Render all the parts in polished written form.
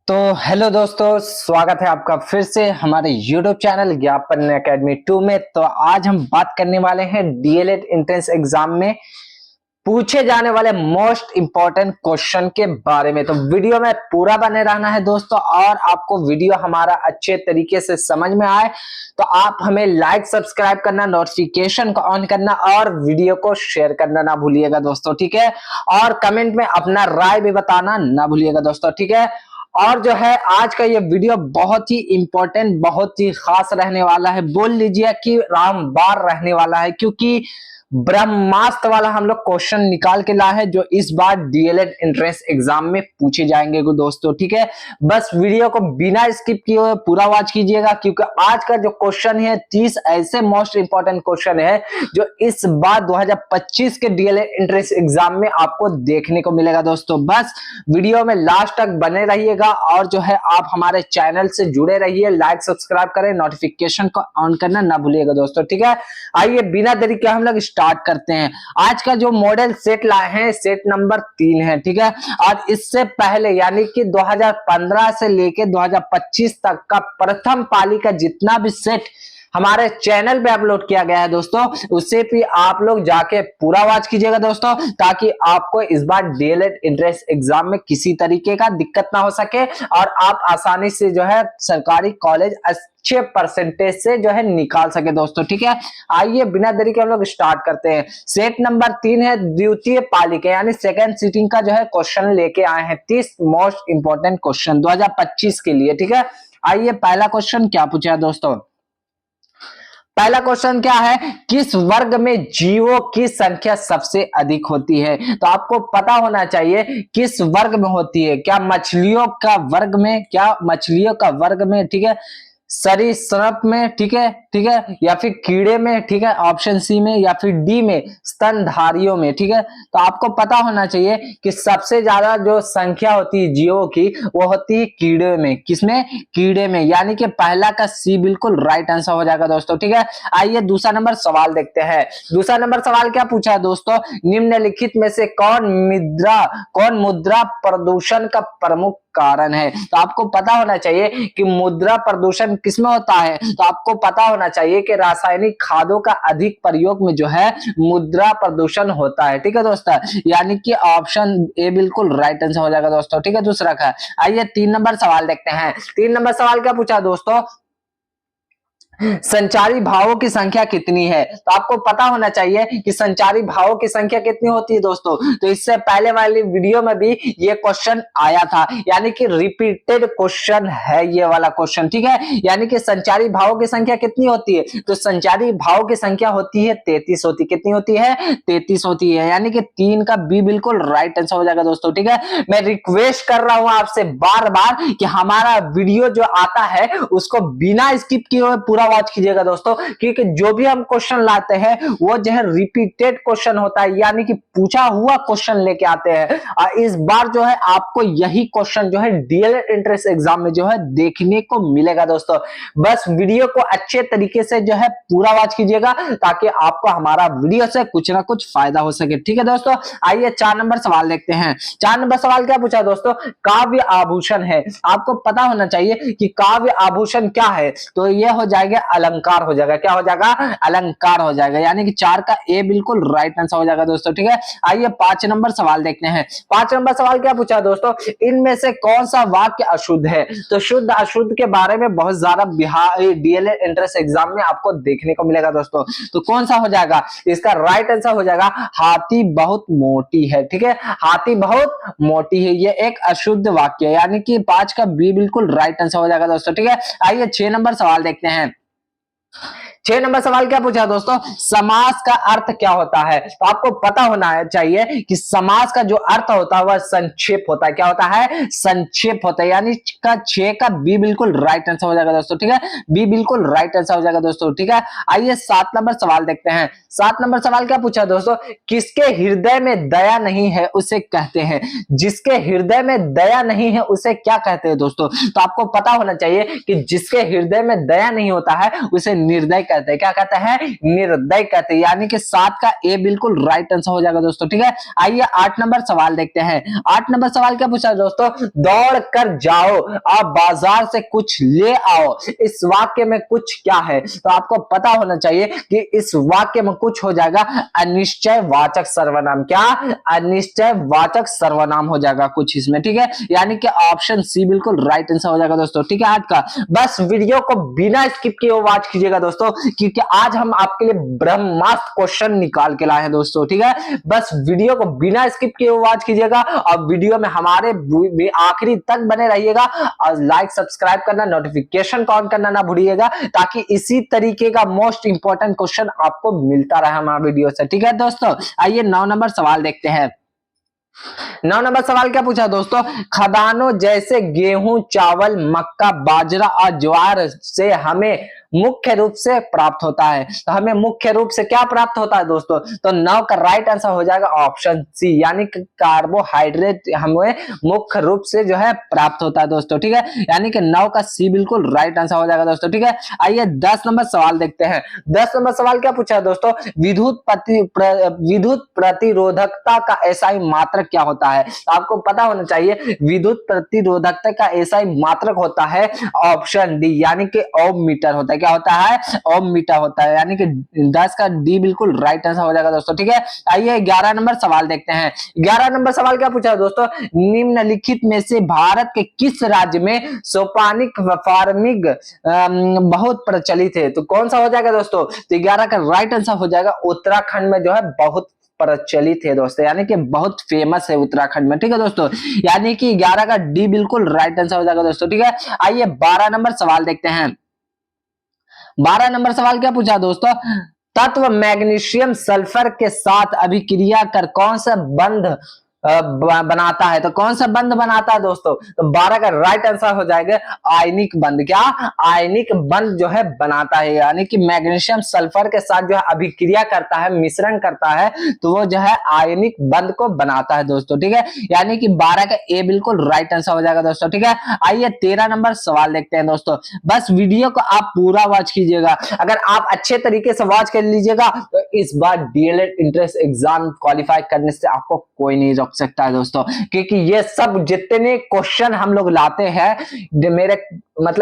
तो हेलो दोस्तों, स्वागत है आपका फिर से हमारे YouTube चैनल ज्ञापन एकेडमी 2 में। तो आज हम बात करने वाले हैं डीएलएड एंट्रेंस एग्जाम में पूछे जाने वाले मोस्ट इंपॉर्टेंट क्वेश्चन के बारे में। तो वीडियो में पूरा बने रहना है दोस्तों, और आपको वीडियो हमारा अच्छे तरीके से समझ में आए तो आप हमें लाइक सब्सक्राइब करना, नोटिफिकेशन को ऑन करना और वीडियो को शेयर करना ना भूलिएगा दोस्तों, ठीक है। और कमेंट में अपना राय भी बताना ना भूलिएगा दोस्तों, ठीक है। और जो है आज का ये वीडियो बहुत ही इंपॉर्टेंट, बहुत ही खास रहने वाला है, बोल लीजिए कि रामबार रहने वाला है, क्योंकि ब्रह्मास्त्र वाला हम लोग क्वेश्चन निकाल के लाए हैं जो इस बार डीएलएड एंट्रेंस एग्जाम में पूछे जाएंगे दोस्तों, ठीक है। बस वीडियो को बिना स्किप किए हुए पूरा वॉच कीजिएगा, क्योंकि आज का जो क्वेश्चन है 30 ऐसे मोस्ट इंपॉर्टेंट क्वेश्चन है जो इस बार 2025 के डीएलएड एंट्रेंस एग्जाम में आपको देखने को मिलेगा दोस्तों। बस वीडियो में लास्ट तक बने रहिएगा और जो है आप हमारे चैनल से जुड़े रहिए, लाइक सब्सक्राइब करें, नोटिफिकेशन को ऑन करना ना भूलिएगा दोस्तों, ठीक है। आइए बिना देरी के हम लोग स्टार्ट करते हैं। आज का जो मॉडल सेट लाए हैं सेट नंबर 3 है, ठीक है। और इससे पहले यानी कि 2015 से लेके 2025 तक का प्रथम पाली का जितना भी सेट हमारे चैनल पे अपलोड किया गया है दोस्तों, उसे भी आप लोग जाके पूरा वॉच कीजिएगा दोस्तों, ताकि आपको इस बार डीएलएड एंट्रेंस एग्जाम में किसी तरीके का दिक्कत ना हो सके और आप आसानी से जो है सरकारी कॉलेज अच्छे परसेंटेज से जो है निकाल सके दोस्तों, ठीक है। आइए बिना देरी के हम लोग स्टार्ट करते हैं। सेट नंबर 3 है द्वितीय पाली के यानी सेकंड सीटिंग का जो है क्वेश्चन लेके आए हैं, 30 मोस्ट इंपॉर्टेंट क्वेश्चन 2025 के लिए, ठीक है। आइए पहला क्वेश्चन क्या पूछा है दोस्तों। पहला क्वेश्चन क्या है, किस वर्ग में जीवों की संख्या सबसे अधिक होती है। तो आपको पता होना चाहिए किस वर्ग में होती है, क्या मछलियों का वर्ग में, क्या मछलियों का वर्ग में, ठीक है, सरीसृप में, ठीक है, ठीक है, या फिर कीड़े में, ठीक है, ऑप्शन सी में, या फिर डी में स्तनधारियों में, ठीक है। तो आपको पता होना चाहिए कि सबसे ज्यादा जो संख्या होती है जीवों की वो होती है कीड़े में। किसमें? कीड़े में, यानी कि पहला का सी बिल्कुल राइट आंसर हो जाएगा दोस्तों, ठीक है। आइए दूसरा नंबर सवाल देखते हैं। दूसरा नंबर सवाल क्या पूछा है दोस्तों, निम्नलिखित में से कौन मुद्रा प्रदूषण का प्रमुख कारण है। तो आपको पता होना चाहिए कि मुद्रा प्रदूषण किसमें होता है। तो आपको पता होना चाहिए कि रासायनिक खादों का अधिक प्रयोग में जो है मुद्रा प्रदूषण होता है, ठीक है दोस्तों, यानी कि ऑप्शन ए बिल्कुल राइट आंसर हो जाएगा दोस्तों, ठीक है। दूसरा का आइए 3 नंबर सवाल देखते हैं। 3 नंबर सवाल क्या पूछा दोस्तों, संचारी भावों की संख्या कितनी है। तो आपको पता होना चाहिए कि संचारी भावों की संख्या कितनी होती है दोस्तों। तो इससे पहले वाली वीडियो में भी ये क्वेश्चन आया था, यानी कि रिपीटेड क्वेश्चन है ये वाला क्वेश्चन, ठीक है। यानी कि संचारी भावों की संख्या कितनी होती है, तो संचारी भावों की संख्या होती है 33 होती। कितनी होती है? 33 होती है, यानी कि 3 का बी बिल्कुल राइट आंसर हो जाएगा दोस्तों, ठीक है। मैं रिक्वेस्ट कर रहा हूं आपसे बार बार कि हमारा वीडियो जो आता है उसको बिना स्किप किए हुए पूरा वॉच कीजिएगा दोस्तों, क्योंकि जो भी हम क्वेश्चन लाते हैं वो जो है रिपीटेड क्वेश्चन होता है, यानी कि पूछा हुआ क्वेश्चन लेके आते हैं। और इस बार जो है आपको यही क्वेश्चन जो है डीएलएड एंट्रेंस एग्जाम में जो है देखने को मिलेगा दोस्तों। बस वीडियो को अच्छे तरीके से जो है पूरा वॉच कीजिएगा, ताकि आपको हमारा वीडियो से कुछ ना कुछ फायदा हो सके, ठीक है दोस्तों। आइए 4 नंबर सवाल देखते हैं। 4 नंबर सवाल क्या पूछा दोस्तों, काव्य आभूषण है। आपको पता होना चाहिए कि काव्य आभूषण क्या है। तो ये हो जाएगा अलंकार हो जाएगा। क्या हो जाएगा? अलंकार हो जाएगा, यानी कि 4 का ए बिल्कुल राइट आंसर हो जाएगा दोस्तों, ठीक है। आइए 5 नंबर सवाल देखते हैं। 5 नंबर सवाल क्या पूछा दोस्तों, इनमें से कौन सा वाक्य अशुद्ध है। तो शुद्ध अशुद्ध के बारे में बहुत ज्यादा डीएलएड एंट्रेंस एग्जाम में आपको देखने को मिलेगा दोस्तों। तो कौन सा हो जाएगा? इसका राइट आंसर हो जाएगा हाथी बहुत मोटी है, ठीक है। हाथी बहुत मोटी है, ये एक अशुद्ध वाक्य है, यानी कि 5 का बी बिल्कुल राइट आंसर हो जाएगा दोस्तों, ठीक है। आइए 6 नंबर सवाल देखते हैं। 6 नंबर सवाल क्या पूछा दोस्तों, समास का अर्थ क्या होता है। तो आपको पता होना चाहिए कि समास का जो अर्थ होता है वह संक्षेप होता है। क्या होता है? संक्षेप होता है, यानी का 6 का बी बिल्कुल राइट आंसर हो जाएगा दोस्तों, ठीक है। बी बिल्कुल राइट आंसर हो जाएगा दोस्तों, ठीक है। आइए 7 नंबर सवाल देखते हैं। 7 नंबर सवाल क्या पूछा दोस्तों, किसके हृदय में दया नहीं है उसे कहते हैं। जिसके हृदय में दया नहीं है उसे क्या कहते हैं दोस्तों। तो आपको पता होना चाहिए कि जिसके हृदय में दया नहीं होता है उसे निर्दय कहते हैं। क्या कहते हैं? निर्दय कहते हैं। यानी कि 7 का ए बिल्कुल राइट आंसर हो जाएगा दोस्तों। ठीक है, आइए 8 नंबर सवाल देखते हैं। 8 नंबर सवाल क्या पूछा दोस्तों? दौड़ कर जाओ, आप बाजार से कुछ ले आओ, इस वाक्य में कुछ क्या है? तो आपको पता होना चाहिए कि इस वाक्य में कुछ हो जाएगा अनिश्चय वाचक सर्वनाम। क्या? अनिश्चय वाचक सर्वनाम हो जाएगा कुछ इसमें। ठीक है, यानी कि ऑप्शन सी बिल्कुल राइट आंसर हो जाएगा दोस्तों। ठीक है, आज का बस वीडियो को बिना स्किप किए वॉच कीजिएगा दोस्तों, क्योंकि आज हम आपके लिए ब्रह्मास्त्र क्वेश्चन निकाल के लाए हैं दोस्तों। ठीक है, बस वीडियो को बिना स्किप किए वॉच कीजिएगा और वीडियो में हमारे आखिरी तक बने रहिएगा और लाइक सब्सक्राइब करना, नोटिफिकेशन ऑन करना ना भूलिएगा, ताकि इसी तरीके का मोस्ट इंपॉर्टेंट क्वेश्चन आपको मिलता रहे हमारे वीडियो से। ठीक है दोस्तों, आइए 9 नंबर सवाल देखते हैं। 9 नंबर सवाल क्या पूछा दोस्तों? खदानों जैसे गेहूं, चावल, मक्का, बाजरा और ज्वार से हमें मुख्य रूप से प्राप्त होता है। तो हमें मुख्य रूप से क्या प्राप्त होता है दोस्तों? तो 9 का राइट आंसर हो जाएगा ऑप्शन सी, यानी कि कार्बोहाइड्रेट हमें मुख्य रूप से जो है प्राप्त होता है दोस्तों। ठीक है, यानी कि 9 का सी बिल्कुल राइट आंसर हो जाएगा दोस्तों। ठीक है, आइए 10 नंबर सवाल देखते हैं। 10 नंबर सवाल क्या पूछा दोस्तों? विद्युत प्रतिरोधकता का एसआई मात्रक क्या होता है? आपको पता होना चाहिए विद्युत प्रतिरोधकता का एसआई मात्रक होता है ऑप्शन डी, यानी कि ओम मीटर होता है। क्या होता है? ओम मीटर होता है, यानी कि 10 का डी बिल्कुल राइट आंसर हो जाएगा दोस्तों। ठीक है, आइए 11 नंबर सवाल देखते हैं। 11 नंबर सवाल क्या पूछा दोस्तों? निम्नलिखित में से भारत के किस राज्य में सोपानिक फार्मिंग बहुत प्रचलित है? तो कौन सा हो जाएगा दोस्तों? तो 11 का राइट आंसर हो जाएगा उत्तराखंड में जो है बहुत प्रचलित है दोस्तों, यानी कि बहुत फेमस है उत्तराखंड में। ठीक है दोस्तों, यानी कि 11 का डी बिल्कुल राइट आंसर हो जाएगा दोस्तों। ठीक है, आइए 12 नंबर सवाल देखते हैं। 12 नंबर सवाल क्या पूछा दोस्तों? तत्व मैग्नीशियम सल्फर के साथ अभिक्रिया कर कौन सा बंध बनाता है? तो कौन सा बंध बनाता है दोस्तों? तो 12 का राइट आंसर हो जाएगा आयनिक बंध। क्या? आयनिक बंध जो है बनाता है, यानी कि मैग्नीशियम सल्फर के साथ जो है अभिक्रिया करता है, मिश्रण करता है, तो वो जो है आयनिक बंध को बनाता है दोस्तों। ठीक है, यानी कि 12 का ए बिल्कुल राइट आंसर हो जाएगा दोस्तों। ठीक है, आइए 13 नंबर सवाल देखते हैं दोस्तों। बस वीडियो को आप पूरा वॉच कीजिएगा, अगर आप अच्छे तरीके से वॉच कर लीजिएगा तो इस बार डीएलएड एंट्रेंस एग्जाम क्वालिफाई करने से आपको कोई नहीं रोक सकता है दोस्तों, क्योंकि ये सब जितने क्वेश्चन हम लोग लाते हैं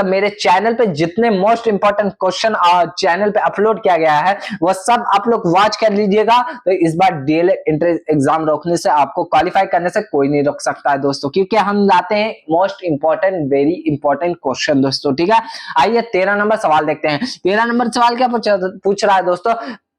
मेरे चैनल पे जितने मोस्ट इंपॉर्टेंट क्वेश्चन चैनल पे अपलोड किया गया है वो सब आप लोग वॉच कर लीजिएगा, तो इस बार डीएलएड एंट्रेंस एग्जाम रोकने से आपको क्वालिफाई करने से कोई नहीं रोक सकता है दोस्तों, क्योंकि हम लाते हैं most important very important question दोस्तों। ठीक है, आइए 13 नंबर सवाल देखते हैं। 13 नंबर सवाल क्या पूछ रहा है दोस्तों?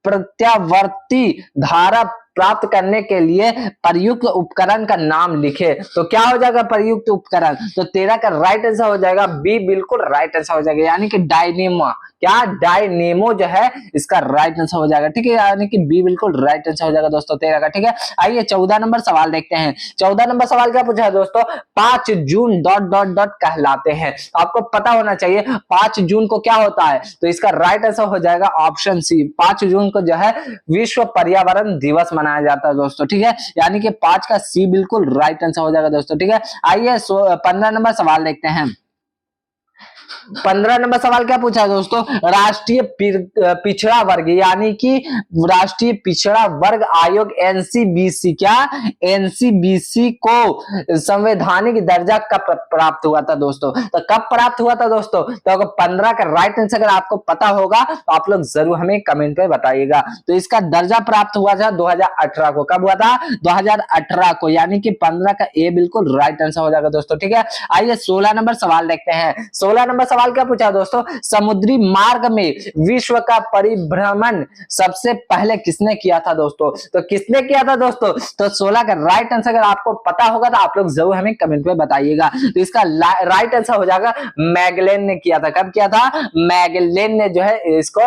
प्रत्यावर्ती धारा प्राप्त करने के लिए प्रयुक्त उपकरण का नाम लिखे। तो क्या हो जाएगा प्रयुक्त उपकरण? तो 13 का राइट आंसर हो जाएगा बी बिल्कुल राइट आंसर हो जाएगा, यानी कि डायनेमो। क्या? डायनेमो जो है इसका राइट आंसर हो जाएगा। ठीक है, यानी कि बी बिल्कुल राइट आंसर हो जाएगा दोस्तों 13 का। ठीक है, आइए 14 नंबर सवाल देखते हैं। 14 नंबर सवाल क्या पूछा है दोस्तों? 5 जून ... कहलाते हैं। आपको पता होना चाहिए 5 जून को क्या होता है, तो इसका राइट आंसर हो जाएगा ऑप्शन सी। 5 जून को जो है विश्व पर्यावरण दिवस मनाया जाता है दोस्तों। ठीक है, यानी कि 5 का सी बिल्कुल राइट आंसर हो जाएगा दोस्तों। ठीक है, आइए 15 नंबर सवाल देखते हैं। 15 नंबर सवाल क्या पूछा है दोस्तों? राष्ट्रीय पिछड़ा वर्ग यानी कि राष्ट्रीय पिछड़ा वर्ग आयोग एनसीबीसी, क्या एनसीबीसी को संवैधानिक दर्जा कब प्राप्त हुआ था दोस्तों? तो कब प्राप्त हुआ था दोस्तों? तो अगर 15 का राइट आंसर अगर आपको पता होगा तो आप लोग जरूर हमें कमेंट पे बताइएगा। तो इसका दर्जा प्राप्त हुआ था 2018 को। कब हुआ था? 2018 को, यानी कि 15 का ए बिल्कुल राइट आंसर हो जाएगा दोस्तों। ठीक है, आइए 16 नंबर सवाल देखते हैं। 16 नंबर सवाल क्या पूछा दोस्तों? समुद्री मार्ग में विश्व का परिभ्रमण सबसे पहले किसने किया था दोस्तों? तो किसने किया था दोस्तों? तो 16 का राइट आंसर अगर आपको पता होगा तो आप लोग जरूर हमें कमेंट में बताइएगा। तो इसका राइट आंसर हो जाएगा मैगेलन ने किया था। कब किया था? मैगेलन ने जो है इसको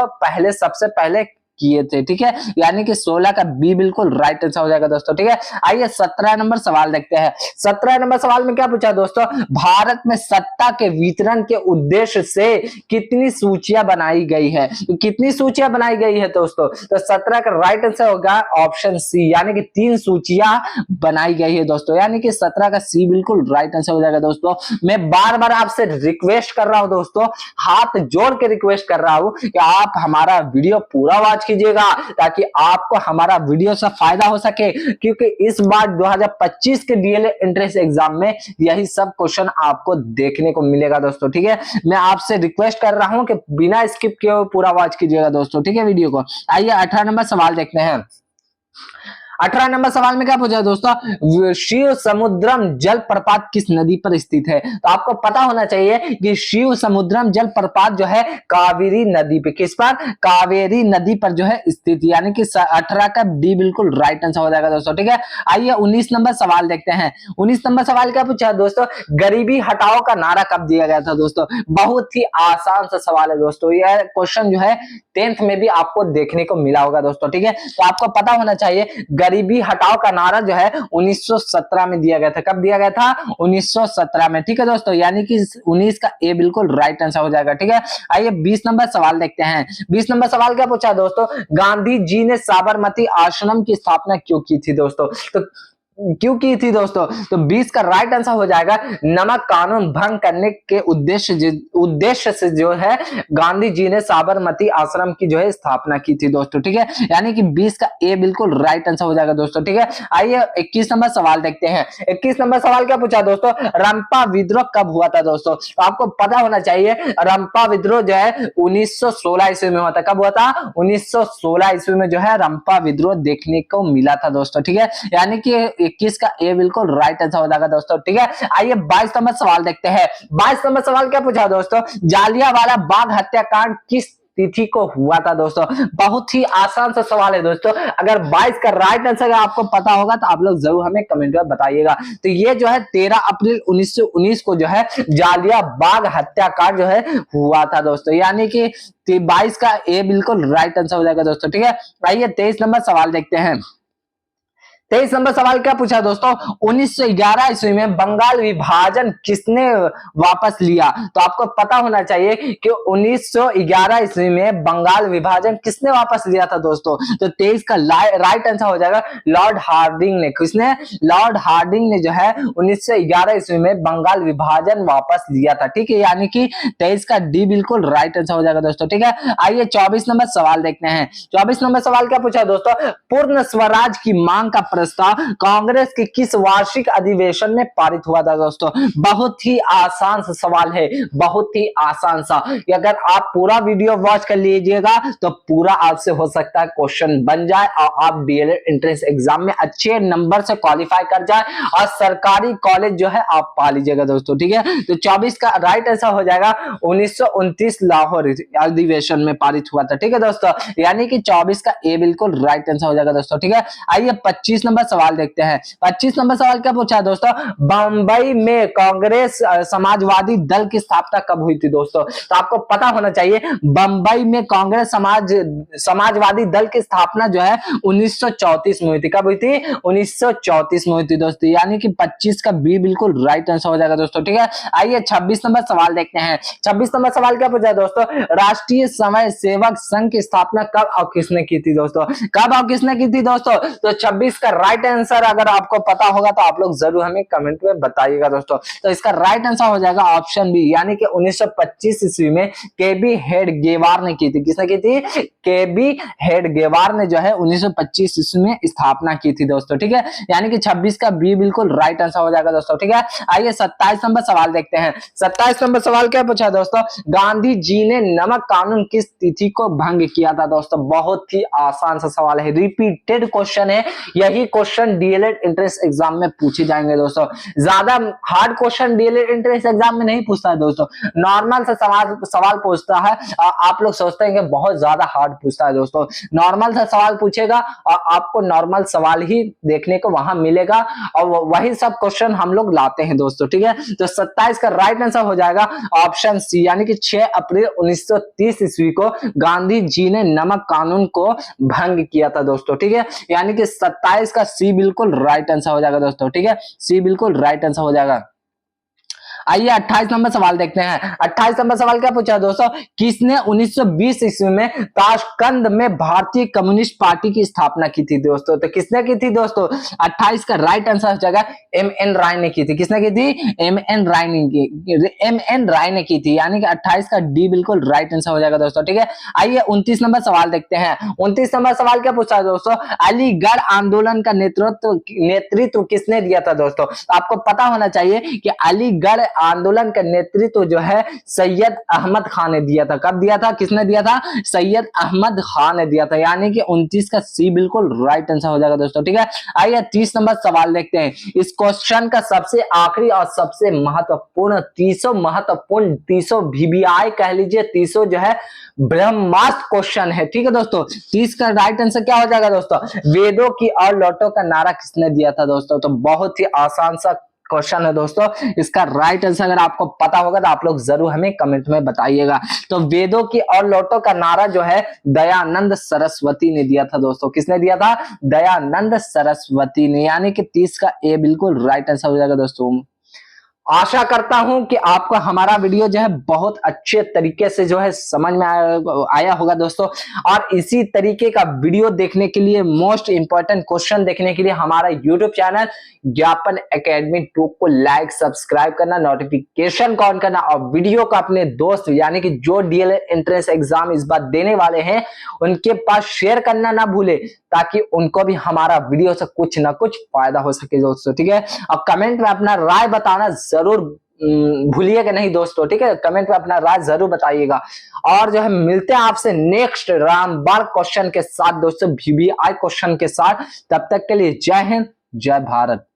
सबसे पहले किए थे। ठीक है, यानी कि 16 का बी बिल्कुल राइट आंसर हो जाएगा दोस्तों। ठीक है, आइए 17 नंबर सवाल देखते हैं। 17 नंबर सवाल में क्या पूछा दोस्तों, भारत में सत्ता के वितरण के उद्देश्य से कितनी सूचियां बनाई गई है। तो कितनी सूचियां बनाई गई है दोस्तों, तो 17 का राइट आंसर होगा ऑप्शन सी, यानी कि 3 सूचियां बनाई गई है दोस्तों, यानी कि 17 का सी बिल्कुल राइट आंसर हो जाएगा दोस्तों। मैं बार बार आपसे रिक्वेस्ट कर रहा हूं दोस्तों, हाथ जोड़ के रिक्वेस्ट कर रहा हूं कि आप हमारा वीडियो पूरा वॉच कीजिएगा ताकि आपको हमारा वीडियो से फायदा हो सके, क्योंकि इस बार 2025 के डीएलएड एंट्रेंस एग्जाम में यही सब क्वेश्चन आपको देखने को मिलेगा दोस्तों। ठीक है, मैं आपसे रिक्वेस्ट कर रहा हूं कि बिना स्किप किए पूरा वॉच कीजिएगा दोस्तों। ठीक है, वीडियो को। आइए 18 नंबर सवाल देखते हैं। 18 नंबर सवाल में क्या पूछा दोस्तों, शिव समुद्रम जल प्रपात किस नदी पर स्थित है। तो आपको पता होना चाहिए कि शिव समुद्रम जल प्रपात जो है कावेरी नदी पे, किस पर, कावेरी नदी पर जो है स्थित, यानी कि 18 का डी बिल्कुल राइट आंसर हो जाएगा दोस्तों। ठीक है, आइए 19 नंबर सवाल देखते हैं। 19 नंबर सवाल क्या पूछा दोस्तों, गरीबी हटाओ का नारा कब दिया गया था दोस्तों। बहुत ही आसान सा सवाल है दोस्तों, यह क्वेश्चन जो है 10th में भी आपको देखने को मिला होगा दोस्तों। ठीक है, तो आपको पता होना चाहिए गरीबी हटाओ का नारा जो है 1917 में दिया गया था। कब दिया गया था, 1917 में। ठीक है दोस्तों, यानी कि 19 का ए बिल्कुल राइट आंसर हो जाएगा। ठीक है, आइए 20 नंबर सवाल देखते हैं। 20 नंबर सवाल क्या पूछा दोस्तों, गांधी जी ने साबरमती आश्रम की स्थापना क्यों की थी दोस्तों। तो क्यों की थी दोस्तों, तो 20 का राइट आंसर हो जाएगा नमक कानून भंग करने के उद्देश्य से जो है गांधी जी ने साबरमती आश्रम की जो है स्थापना की थी दोस्तों। ठीक है, यानी कि 20 का ए बिल्कुल राइट आंसर हो जाएगा दोस्तों। ठीक है, आइए 21 नंबर सवाल देखते हैं। 21 नंबर सवाल क्या पूछा दोस्तों, रंपा विद्रोह कब हुआ था दोस्तों। तो आपको पता होना चाहिए रंपा विद्रोह जो है 1916 ईस्वी में हुआ था। कब हुआ था, 1916 ईस्वी में जो है रंपा विद्रोह देखने को मिला था दोस्तों। ठीक है, यानी कि 21 का ए बिल्कुल राइट आंसर हो जाएगा दोस्तों। ठीक है, आइए 22 नंबर सवाल देखते हैं। 22 नंबर सवाल क्या पूछा दोस्तों, जालियांवाला बाग हत्याकांड किस तिथि को हुआ था दोस्तों। बहुत ही आसान सा सवाल है दोस्तों, अगर 22 का राइट आंसर आपको पता होगा तो आप लोग जरूर हमें कमेंट में बताइएगा। तो ये जो है 13 अप्रैल 1919 को जो है जालियांवाला बाग हत्याकांड जो है हुआ था दोस्तों, यानी कि 22 का ए बिल्कुल राइट आंसर हो जाएगा दोस्तों। ठीक है, आइए 23 नंबर सवाल देखते हैं। 23 नंबर सवाल क्या पूछा दोस्तों, 1911 ईस्वी में बंगाल विभाजन किसने वापस लिया। तो आपको पता होना चाहिए कि 1911 ईस्वी में बंगाल विभाजन किसने वापस लिया था दोस्तों। तो 23 का राइट आंसर हो जाएगा लॉर्ड हार्डिंग ने। किसने, लॉर्ड हार्डिंग ने जो है 1911 ईस्वी में बंगाल विभाजन वापस लिया था। ठीक है, यानी कि 23 का डी बिल्कुल राइट आंसर हो जाएगा दोस्तों। ठीक है, आइए 24 नंबर सवाल देखते हैं। 24 नंबर सवाल क्या पूछा दोस्तों, पूर्ण स्वराज की मांग का प्रस्ताव कांग्रेस के किस वार्षिक अधिवेशन में पारित हुआ था दोस्तों। बहुत ही आसान सा सवाल है, बहुत ही आसान सा। अगर आप पूरा वीडियो वॉच कर लीजिएगा तो पूरा आपसे हो सकता है क्वेश्चन बन जाए और आप डीएलएड एंट्रेंस एग्जाम में अच्छे नंबर से क्वालिफाई कर जाए और सरकारी कॉलेज जो है आप पा लीजिएगा दोस्तों। ठीक है, तो 24 का राइट आंसर हो जाएगा 1929 लाहौर अधिवेशन में पारित हुआ था। ठीक है दोस्तों, यानी कि 24 का ए बिल्कुल राइट आंसर हो जाएगा दोस्तों। ठीक है, आइए 25 नंबर सवाल देखते हैं। 25 नंबर सवाल क्या पूछा दोस्तों, बंबई में कांग्रेस समाजवादी दल की स्थापना कब हुई थी दोस्तों। तो आपको पता होना चाहिए बंबई में कांग्रेस समाजवादी दल की स्थापना जो है 1934 में हुई थी। कब हुई थी, 1934 में हुई थी दोस्तों, यानी कि 25 का बी बिल्कुल राइट आंसर हो जाएगा दोस्तों। ठीक है, आइए 26 नंबर सवाल देखते हैं। 26 नंबर सवाल क्या पूछा दोस्तों, राष्ट्रीय स्वयं सेवक संघ की स्थापना कब और किसने की थी दोस्तों। कब और किसने की थी दोस्तों, तो 26 का राइट आंसर अगर आपको पता होगा तो आप लोग जरूर हमें कमेंट में बताइएगा दोस्तों। तो इसका राइट आंसर हो जाएगा ऑप्शन बी, यानी कि 1925 ईस्वी में केबी हेडगेवार ने की थी। किसने की थी, केबी हेडगेवार ने जो है 1925 ईस्वी में स्थापना की थी दोस्तों। ठीक है, यानी कि 26 का बी बिल्कुल राइट आंसर हो जाएगा दोस्तों। ठीक है, आइए 27 नंबर सवाल देखते हैं। 27 नंबर सवाल क्या पूछा दोस्तों, गांधी जी ने नमक कानून किस तिथि को भंग किया था दोस्तों। बहुत ही आसान सा सवाल है, रिपीटेड क्वेश्चन है, यही यही क्वेश्चन डीएलएड एंट्रेंस एग्जाम में पूछे जाएंगे दोस्तों। ज्यादा hard question DElEd entrance exam में नहीं पूछता है दोस्तों, नॉर्मल सा सवाल पूछता है। आप लोग सोचते हैं कि बहुत ज्यादा हार्ड पूछता है दोस्तों, नॉर्मल सा सवाल पूछेगा और आपको नॉर्मल सवाल ही देखने को वहां मिलेगा और वही सब क्वेश्चन हम लोग लाते हैं दोस्तों, ठीक है। तो 27 का राइट आंसर हो जाएगा ऑप्शन सी, यानी कि 6 अप्रैल 1930 ईस्वी को गांधी जी ने नमक कानून को भंग किया था दोस्तों, ठीक है। यानी कि 27 का सी बिल्कुल राइट आंसर हो जाएगा दोस्तों, ठीक है, सी बिल्कुल राइट आंसर हो जाएगा। आइए 28 नंबर सवाल देखते हैं। 28 नंबर सवाल क्या पूछा दोस्तों, किसने 1920 ईस्वी में ताशकंद में भारतीय कम्युनिस्ट पार्टी की स्थापना की थी दोस्तों? तो किसने की थी दोस्तों? 28 का राइट आंसर हो जाएगा एम.एन. राय ने की थी। किसने की थी? एम.एन. राय ने की, एम.एन. राय ने की थी, यानी कि 28 का डी बिल्कुल राइट आंसर हो जाएगा दोस्तों, ठीक है। आइए 29 नंबर सवाल देखते हैं। 29 नंबर सवाल क्या पूछा दोस्तों, अलीगढ़ आंदोलन का नेतृत्व किसने दिया था दोस्तों? आपको पता होना चाहिए कि अलीगढ़ आंदोलन का नेतृत्व जो है सैयद अहमद खान ने दिया था। कब दिया था? किसने दिया था? सैयद अहमद खान ने दिया था, यानी कि 29 का सी बिल्कुल राइट आंसर हो जाएगा दोस्तों, ठीक है। आइए 30 नंबर सवाल देखते हैं। इस क्वेश्चन का सबसे आखिरी और सबसे महत्वपूर्ण 300 वीवीआई कह लीजिए, 300 जो है ब्रह्मास्त्र क्वेश्चन है, ठीक है दोस्तों। 30 का राइट आंसर क्या हो जाएगा दोस्तों, वेदों की और लौटों का नारा किसने दिया था दोस्तों? तो बहुत ही आसान सा क्वेश्चन है दोस्तों, इसका राइट आंसर अगर आपको पता होगा तो आप लोग जरूर हमें कमेंट में बताइएगा। तो वेदों की और लौटों का नारा जो है दयानंद सरस्वती ने दिया था दोस्तों। किसने दिया था? दयानंद सरस्वती ने, यानी कि 30 का ए बिल्कुल राइट आंसर हो जाएगा दोस्तों। आशा करता हूं कि आपको हमारा वीडियो जो है बहुत अच्छे तरीके से जो है समझ में आया होगा दोस्तों। और इसी तरीके का वीडियो देखने के लिए, मोस्ट इंपॉर्टेंट क्वेश्चन देखने के लिए हमारा यूट्यूब चैनल ज्ञापन एकेडमी 2 को लाइक सब्सक्राइब करना, नोटिफिकेशन ऑन करना और वीडियो को अपने दोस्त यानी कि जो डीएलएड एंट्रेंस एग्जाम इस बार देने वाले हैं उनके पास शेयर करना ना भूले, ताकि उनको भी हमारा वीडियो से कुछ ना कुछ फायदा हो सके दोस्तों, ठीक है। अब कमेंट में अपना राय बताना जरूर भूलिएगा नहीं दोस्तों, ठीक है। कमेंट में अपना राय जरूर बताइएगा। और जो है मिलते हैं आपसे नेक्स्ट रामबाण क्वेश्चन के साथ दोस्तों, वीवीआई क्वेश्चन के साथ। तब तक के लिए जय हिंद, जय भारत।